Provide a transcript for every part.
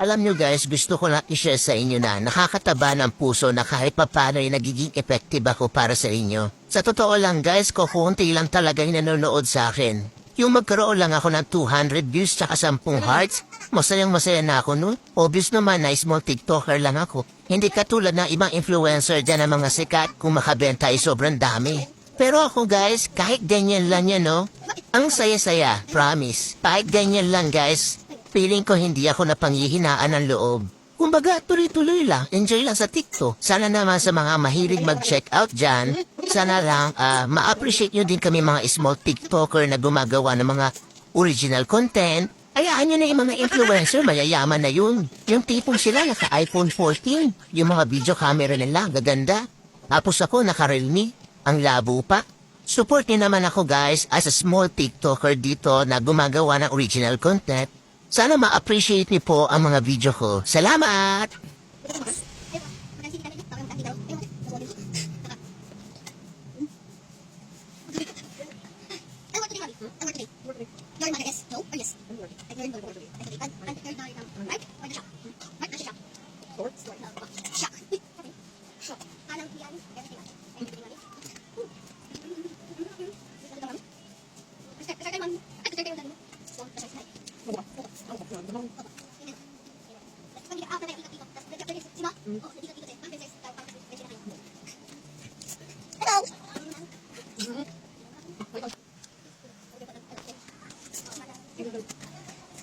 Alam nyo guys, gusto ko na i-share sa inyo na nakakataba ng puso na kahit papano ay nagiging effective ako para sa inyo. Sa totoo lang guys, kukunti lang talaga yung nanonood sa akin. Yung magkaroon lang ako ng 200 views tsaka 10 hearts, masayang masaya na ako nun. Obvious naman na small TikToker lang ako. Hindi katulad ng ibang influencer dyan ng mga sikat kung makabenta ay sobrang dami. Pero ako guys, kahit ganyan lang yan no, ang saya-saya, promise. Kahit ganyan lang guys, feeling ko hindi ako napanghihinaan ng loob. Kumbaga, tuloy-tuloy lang. Enjoy lang sa TikTok. Sana naman sa mga mahilig mag-check out dyan, sana lang ma-appreciate nyo din kami mga small TikToker na gumagawa ng mga original content. Ayaan nyo na yung mga influencer, mayayaman na yun. Yung tipong sila naka-iPhone 14. Yung mga video camera nila, gaganda. Tapos ako naka-Realme. Ang labo pa. Support nyo naman ako guys as a small TikToker dito na gumagawa ng original content. Sana ma-appreciate niyo po ang mga video ko. Salamat!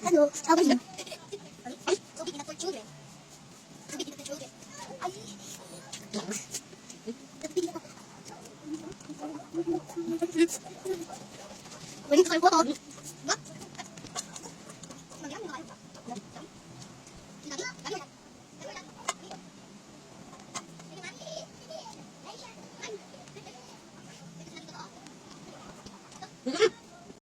Hello, how are you? Wait for what? What?